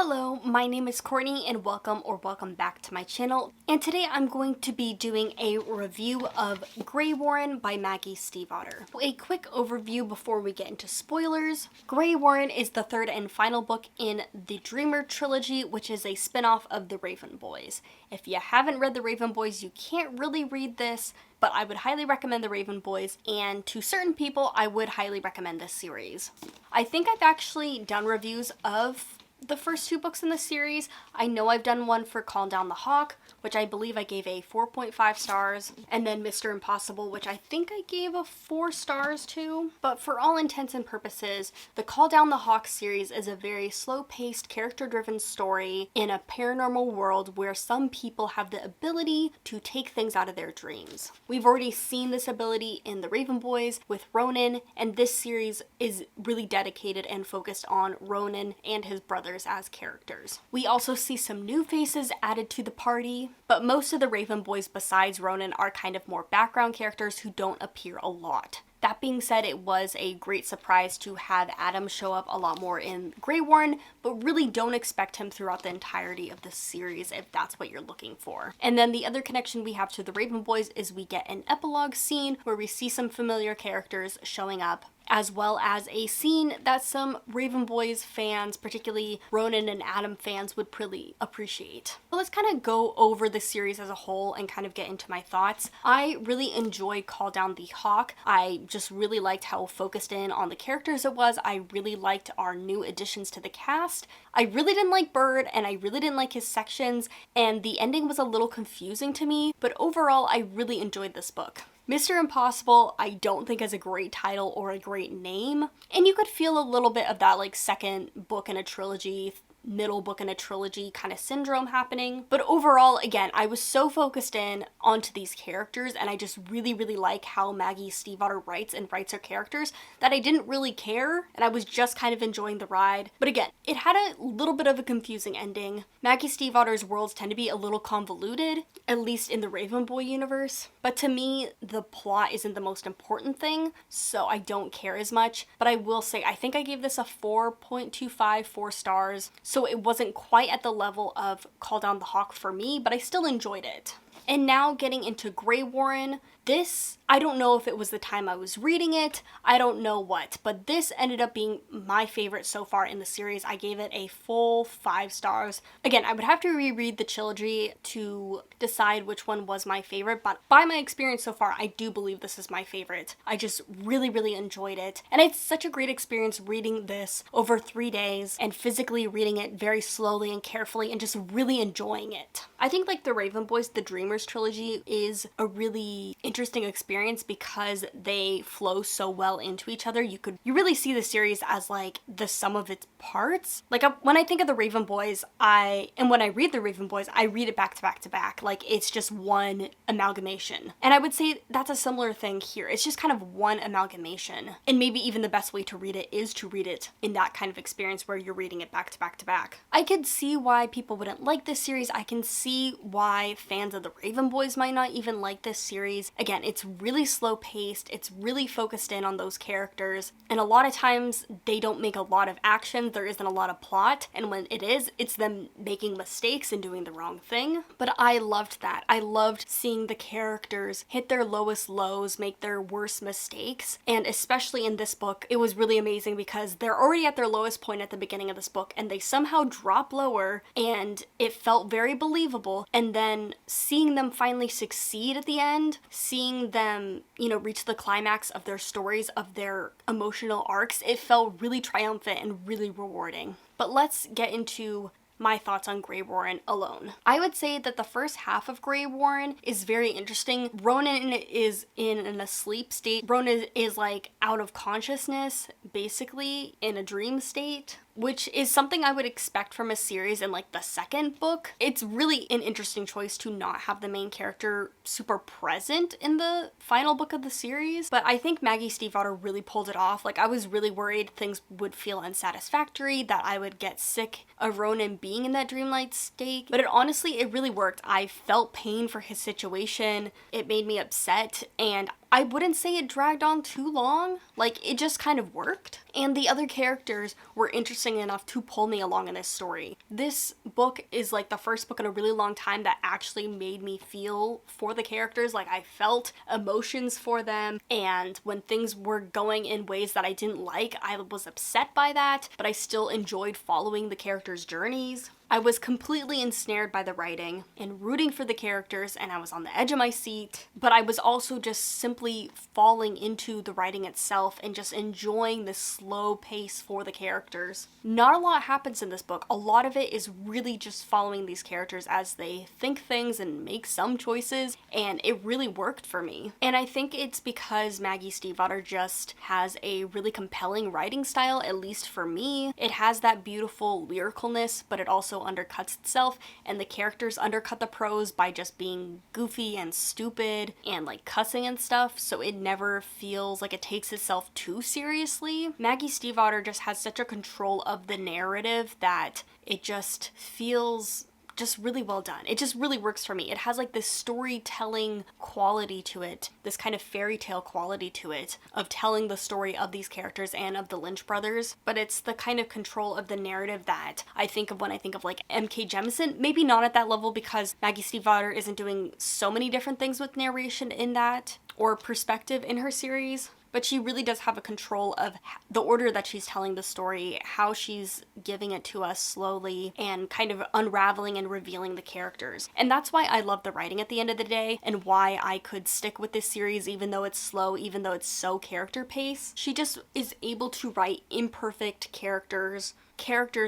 Hello, my name is Courtney and welcome back to my channel. And today I'm going to be doing a review of Greywaren by Maggie Stiefvater. A quick overview before we get into spoilers. Greywaren is the third and final book in the Dreamer Trilogy, which is a spin-off of the Raven Boys. If you haven't read the Raven Boys, you can't really read this, but I would highly recommend the Raven Boys, and to certain people, I would highly recommend this series. I think I've actually done reviews of the first two books in the series. I know I've done one for Call Down the Hawk, which I believe I gave a 4.5 stars, and then Mr. Impossible, which I think I gave a 4 stars to. But for all intents and purposes, the Call Down the Hawk series is a very slow-paced, character-driven story in a paranormal world where some people have the ability to take things out of their dreams. We've already seen this ability in the Raven Boys with Ronan, and this series is really dedicated and focused on Ronan and his brother as characters. We also see some new faces added to the party, but most of the Raven Boys besides Ronan are kind of more background characters who don't appear a lot. That being said, it was a great surprise to have Adam show up a lot more in Greywaren, but really don't expect him throughout the entirety of the series if that's what you're looking for. And then the other connection we have to the Raven Boys is we get an epilogue scene where we see some familiar characters showing up, as well as a scene that some Raven Boys fans, particularly Ronan and Adam fans, would really appreciate. But let's kind of go over the series as a whole and kind of get into my thoughts. I really enjoyed Call Down the Hawk. I just really liked how focused in on the characters it was. I really liked our new additions to the cast. I really didn't like Bird, and I really didn't like his sections, and the ending was a little confusing to me, but overall I really enjoyed this book. Mr. Impossible, I don't think is a great title or a great name, and you could feel a little bit of that like second book in a trilogy, middle book in a trilogy kind of syndrome happening. But overall, again, I was so focused in onto these characters, and I just really like how Maggie Stiefvater writes her characters that I didn't really care, and I was just kind of enjoying the ride. But again, it had a little bit of a confusing ending. Maggie Stiefvater's worlds tend to be a little convoluted, at least in the Raven Boy universe. But to me, the plot isn't the most important thing, so I don't care as much. But I will say, I think I gave this a 4.25, 4 stars. So it wasn't quite at the level of Call Down the Hawk for me, but I still enjoyed it. And now getting into Greywaren, this, I don't know if it was the time I was reading it, I don't know what, but this ended up being my favorite so far in the series. I gave it a full 5 stars. Again, I would have to reread the trilogy to decide which one was my favorite, but by my experience so far, I do believe this is my favorite. I just really enjoyed it. And it's such a great experience reading this over 3 days and physically reading it very slowly and carefully and just really enjoying it. I think like the Raven Boys, the Dreamers trilogy is a really interesting experience because they flow so well into each other. You really see the series as like the sum of its parts. Like when I think of the Raven Boys, when I read the Raven Boys, I read it back to back to back. Like it's just one amalgamation. And I would say that's a similar thing here. It's just kind of one amalgamation. And maybe even the best way to read it is to read it in that kind of experience where you're reading it back to back to back. I could see why people wouldn't like this series. I can see why fans of the Raven Boys might not even like this series. Again, it's really slow paced, it's really focused in on those characters, and a lot of times they don't make a lot of action, there isn't a lot of plot, and when it is, it's them making mistakes and doing the wrong thing. But I loved that. I loved seeing the characters hit their lowest lows, make their worst mistakes, and especially in this book, it was really amazing because they're already at their lowest point at the beginning of this book, and they somehow drop lower, and it felt very believable, and then seeing them finally succeed at the end, seeing them, reach the climax of their stories, of their emotional arcs, it felt really triumphant and really rewarding. But let's get into my thoughts on Greywaren alone. I would say that the first half of Greywaren is very interesting. Ronan is in an asleep state. Ronan is like out of consciousness, basically in a dream state, which is something I would expect from a series in like the second book. It's really an interesting choice to not have the main character super present in the final book of the series, but I think Maggie Stiefvater really pulled it off. Like I was really worried things would feel unsatisfactory, that I would get sick of Ronan being in that dreamlike state, but it really worked. I felt pain for his situation, it made me upset, and I wouldn't say it dragged on too long. Like, it just kind of worked. And the other characters were interesting enough to pull me along in this story. This book is like the first book in a really long time that actually made me feel for the characters. Like, I felt emotions for them, and when things were going in ways that I didn't like, I was upset by that, but I still enjoyed following the characters' journeys. I was completely ensnared by the writing and rooting for the characters, and I was on the edge of my seat, but I was also just simply falling into the writing itself and just enjoying the slow pace for the characters. Not a lot happens in this book. A lot of it is really just following these characters as they think things and make some choices, and it really worked for me. And I think it's because Maggie Stiefvater just has a really compelling writing style, at least for me. It has that beautiful lyricalness, but it also undercuts itself, and the characters undercut the prose by just being goofy and stupid and like cussing and stuff, so it never feels like it takes itself too seriously. Maggie Stiefvater just has such a control of the narrative that it just feels just really well done. It just really works for me. It has like this storytelling quality to it, this kind of fairy tale quality to it, of telling the story of these characters and of the Lynch brothers, but it's the kind of control of the narrative that I think of when I think of like M.K. Jemisin. Maybe not at that level because Maggie Stiefvater isn't doing so many different things with narration in that, or perspective in her series. But she really does have a control of the order that she's telling the story, how she's giving it to us slowly, and kind of unraveling and revealing the characters. And that's why I love the writing at the end of the day, and why I could stick with this series even though it's slow, even though it's so character-paced. She just is able to write imperfect characters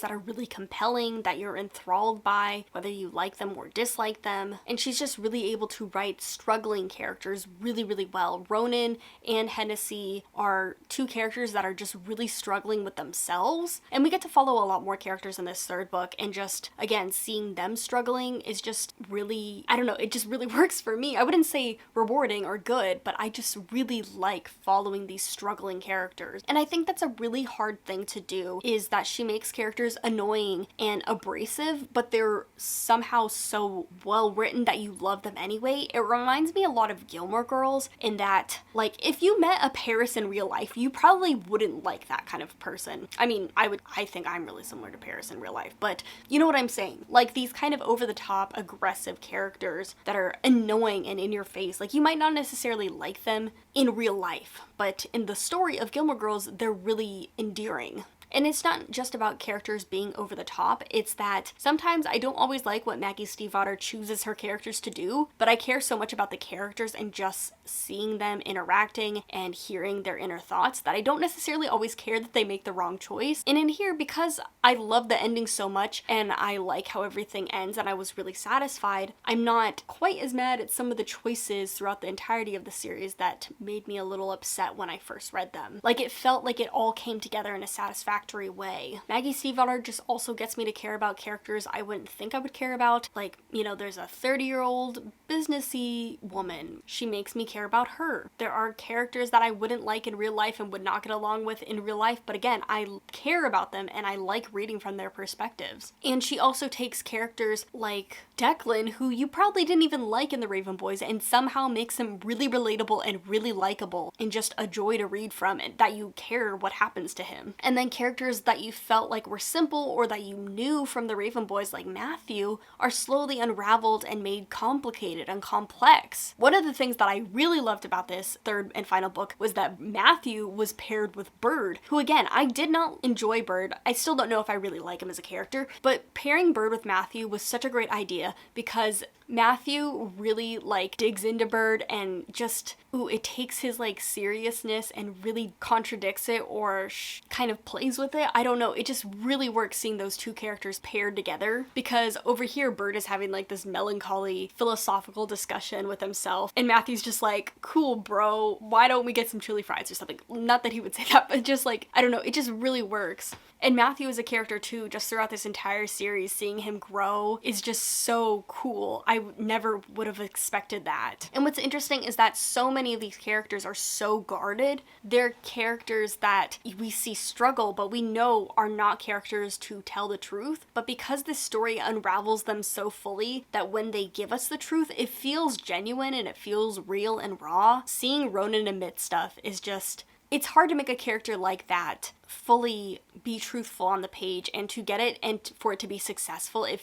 that are really compelling, that you're enthralled by, whether you like them or dislike them. And she's just really able to write struggling characters really, really well. Ronan and Hennessy are two characters that are just really struggling with themselves. And we get to follow a lot more characters in this third book, and just, again, seeing them struggling is just really, I don't know, it just really works for me. I wouldn't say rewarding or good, but I just really like following these struggling characters. And I think that's a really hard thing to do, is that she makes characters annoying and abrasive, but they're somehow so well written that you love them anyway. It reminds me a lot of Gilmore Girls in that, like, if you met a Paris in real life, you probably wouldn't like that kind of person. I mean, I think I'm really similar to Paris in real life, but you know what I'm saying? Like, these kind of over-the-top, aggressive characters that are annoying and in your face. Like, you might not necessarily like them in real life, but in the story of Gilmore Girls, they're really endearing. And it's not just about characters being over the top, it's that sometimes I don't always like what Maggie Stiefvater chooses her characters to do, but I care so much about the characters and just seeing them interacting and hearing their inner thoughts that I don't necessarily always care that they make the wrong choice. And in here, because I love the ending so much and I like how everything ends and I was really satisfied, I'm not quite as mad at some of the choices throughout the entirety of the series that made me a little upset when I first read them. Like, it felt like it all came together in a satisfactory way. Maggie Stiefvater just also gets me to care about characters I wouldn't think I would care about. Like, you know, there's a 30-year-old businessy woman. She makes me care about her. There are characters that I wouldn't like in real life and would not get along with in real life, but again, I care about them and I like reading from their perspectives. And she also takes characters like Declan, who you probably didn't even like in the Raven Boys, and somehow makes him really relatable and really likable and just a joy to read from, and that you care what happens to him. And then characters that you felt like were simple or that you knew from the Raven Boys, like Matthew, are slowly unraveled and made complicated and complex. One of the things that I really loved about this third and final book was that Matthew was paired with Bird, who, again, I did not enjoy Bird. I still don't know if I really like him as a character, but pairing Bird with Matthew was such a great idea because Matthew really like digs into Bird and just, it takes his like seriousness and really contradicts it or kind of plays with it. I don't know, it just really works seeing those two characters paired together, because over here Bird is having like this melancholy philosophical discussion with himself and Matthew's just like, cool bro, why don't we get some chili fries or something? Not that he would say that, but just like, I don't know, it just really works. And Matthew is a character too, just throughout this entire series, seeing him grow is just so cool. I never would have expected that. And what's interesting is that so many of these characters are so guarded. They're characters that we see struggle, but but we know are not characters to tell the truth. But because this story unravels them so fully that when they give us the truth, it feels genuine and it feels real and raw. Seeing Ronan admit stuff is just, it's hard to make a character like that fully be truthful on the page, and to get it and for it to be successful, it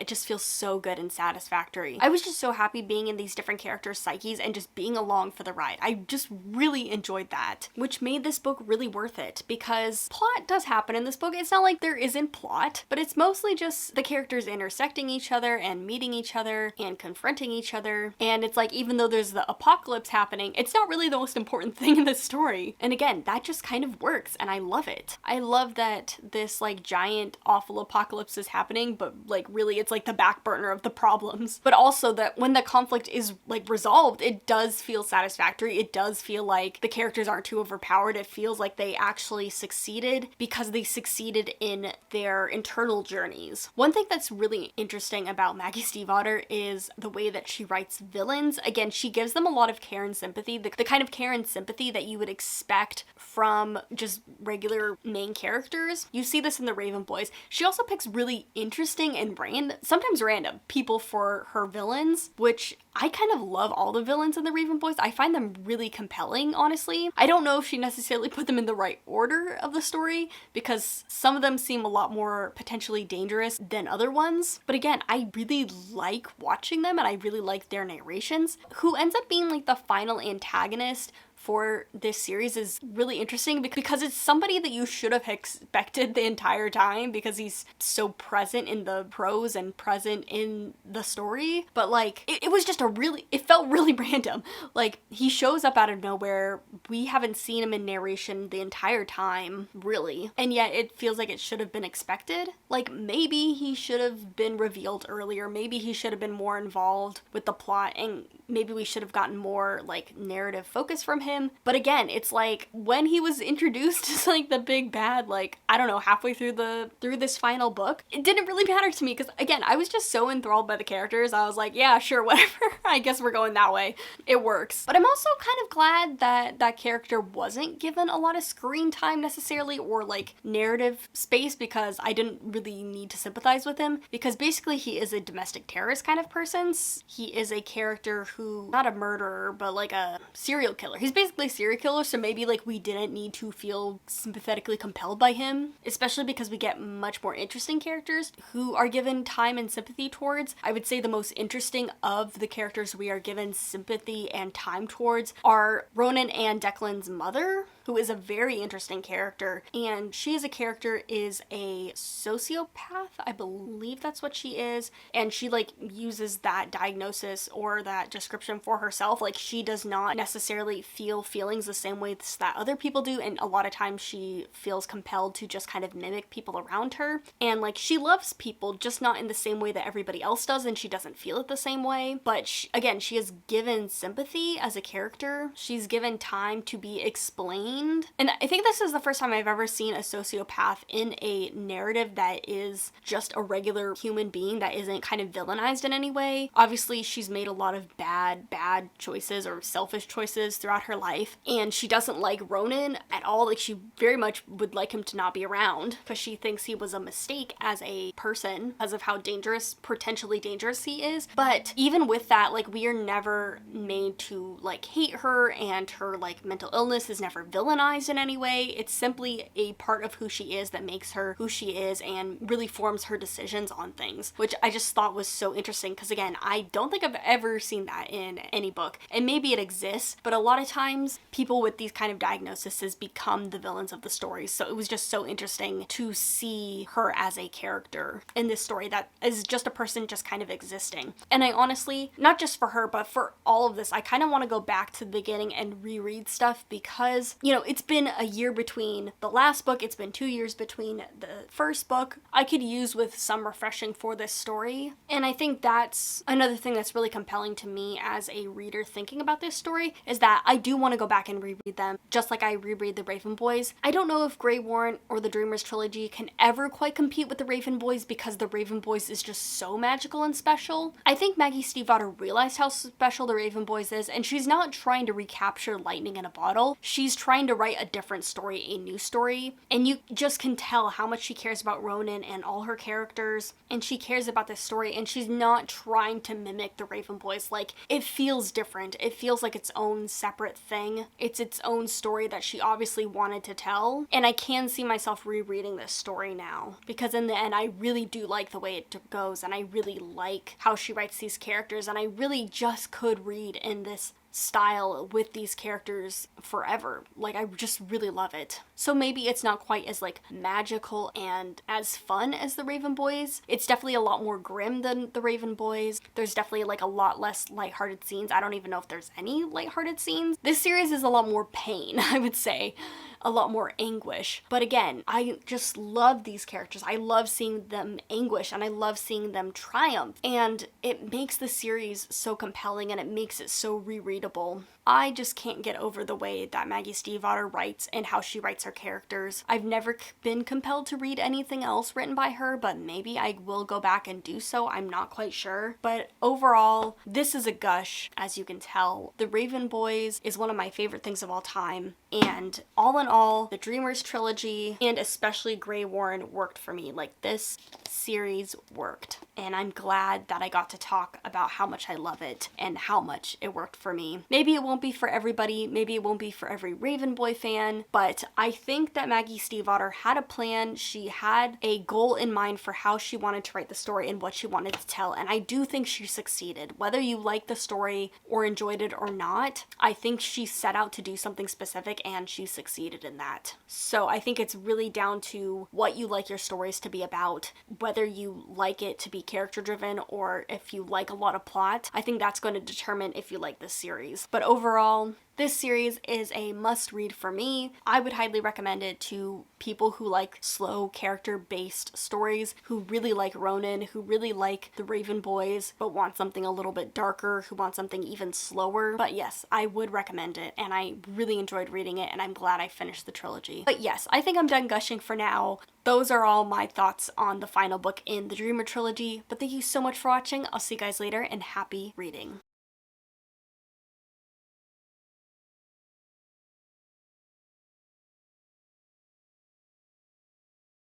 just feels so good and satisfactory. I was just so happy being in these different characters' psyches and just being along for the ride. I just really enjoyed that, which made this book really worth it, because plot does happen in this book. It's not like there isn't plot, but it's mostly just the characters intersecting each other and meeting each other and confronting each other. And it's like, even though there's the apocalypse happening, it's not really the most important thing in the story. And again, that just kind of works, and I love it. I love that this like giant awful apocalypse is happening, but like really it's like the back burner of the problems. But also that when the conflict is like resolved, it does feel satisfactory. It does feel like the characters aren't too overpowered. It feels like they actually succeeded because they succeeded in their internal journeys. One thing that's really interesting about Maggie Stiefvater is the way that she writes villains. Again, she gives them a lot of care and sympathy, the kind of care and sympathy that you would expect from just regular main characters. You see this in the Raven Boys. She also picks really interesting and sometimes random people for her villains, which I kind of love all the villains in the Raven Boys. I find them really compelling, honestly. I don't know if she necessarily put them in the right order of the story, because some of them seem a lot more potentially dangerous than other ones. But again, I really like watching them and I really like their narrations. Who ends up being like the final antagonist for this series is really interesting, because it's somebody that you should have expected the entire time, because he's so present in the prose and present in the story. But like, it was just it felt really random. Like, he shows up out of nowhere. We haven't seen him in narration the entire time, really. And yet it feels like it should have been expected. Like, maybe he should have been revealed earlier. Maybe he should have been more involved with the plot, and maybe we should have gotten more like narrative focus from him. But again, it's like when he was introduced as like the big bad, like, I don't know, halfway through this final book, it didn't really matter to me, because again, I was just so enthralled by the characters. I was like, yeah, sure, whatever. I guess we're going that way. It works. But I'm also kind of glad that that character wasn't given a lot of screen time necessarily, or like narrative space, because I didn't really need to sympathize with him, because basically he is a domestic terrorist kind of person. He is a character who, not a murderer, but like a serial killer. He's basically a serial killer, so maybe like we didn't need to feel sympathetically compelled by him, especially because we get much more interesting characters who are given time and sympathy towards. I would say the most interesting of the characters we are given sympathy and time towards are Ronan and Declan's mother, who is a very interesting character, and she is a sociopath, I believe that's what she is, and she like uses that diagnosis or that description for herself. Like, she does not necessarily feel feelings the same way that other people do, and a lot of times she feels compelled to just kind of mimic people around her, and like, she loves people, just not in the same way that everybody else does, and she doesn't feel it the same way. But again, she is given sympathy as a character. She's given time to be explained. And I think this is the first time I've ever seen a sociopath in a narrative that is just a regular human being that isn't kind of villainized in any way. Obviously, she's made a lot of bad choices or selfish choices throughout her life, and she doesn't like Ronan at all. Like, she very much would like him to not be around, because she thinks he was a mistake as a person because of how potentially dangerous he is. But even with that, like, we are never made to like hate her, and her like mental illness is never villainized in any way. It's simply a part of who she is that makes her who she is and really forms her decisions on things, which I just thought was so interesting, because again, I don't think I've ever seen that in any book, and maybe it exists, but a lot of times people with these kind of diagnoses become the villains of the story. So it was just so interesting to see her as a character in this story that is just a person just kind of existing. And I honestly, not just for her, but for all of this, I kind of want to go back to the beginning and reread stuff, because, you know, it's been a year between the last book, it's been 2 years between the first book. I could use with some refreshing for this story. And I think that's another thing that's really compelling to me as a reader thinking about this story, is that I do do want to go back and reread them, just like I reread the Raven Boys. I don't know if Greywaren or the Dreamers Trilogy can ever quite compete with the Raven Boys because the Raven Boys is just so magical and special. I think Maggie Stiefvater realized how special the Raven Boys is, and she's not trying to recapture lightning in a bottle. She's trying to write a different story, a new story, and you just can tell how much she cares about Ronan and all her characters, and she cares about this story, and she's not trying to mimic the Raven Boys. Like, it feels different. It feels like its own separate thing. It's its own story that she obviously wanted to tell, and I can see myself rereading this story now, because in the end I really do like the way it goes, and I really like how she writes these characters, and I really just could read in this style with these characters forever. Like, I just really love it. So maybe it's not quite as like magical and as fun as the Raven Boys. It's definitely a lot more grim than the Raven Boys. There's definitely like a lot less lighthearted scenes. I don't even know if there's any lighthearted scenes. This series is a lot more pain, I would say. A lot more anguish. But again, I just love these characters. I love seeing them anguish, and I love seeing them triumph. And it makes the series so compelling, and it makes it so rereadable. I just can't get over the way that Maggie Stiefvater writes and how she writes her characters. I've never been compelled to read anything else written by her, but maybe I will go back and do so. I'm not quite sure. But overall, this is a gush, as you can tell. The Raven Boys is one of my favorite things of all time. And all in all, the Dreamers Trilogy, and especially Greywaren, worked for me. Like, this series worked. And I'm glad that I got to talk about how much I love it and how much it worked for me. Maybe it won't be for everybody, maybe it won't be for every Raven Boy fan, but I think that Maggie Stiefvater had a plan. She had a goal in mind for how she wanted to write the story and what she wanted to tell, and I do think she succeeded. Whether you like the story or enjoyed it or not, I think she set out to do something specific and she succeeded in that. So I think it's really down to what you like your stories to be about, whether you like it to be character driven or if you like a lot of plot. I think that's going to determine if you like this series. But overall, this series is a must read for me. I would highly recommend it to people who like slow character-based stories, who really like Ronan, who really like the Raven Boys, but want something a little bit darker, who want something even slower. But yes, I would recommend it, and I really enjoyed reading it, and I'm glad I finished the trilogy. But yes, I think I'm done gushing for now. Those are all my thoughts on the final book in the Dreamer Trilogy, but thank you so much for watching. I'll see you guys later, and happy reading.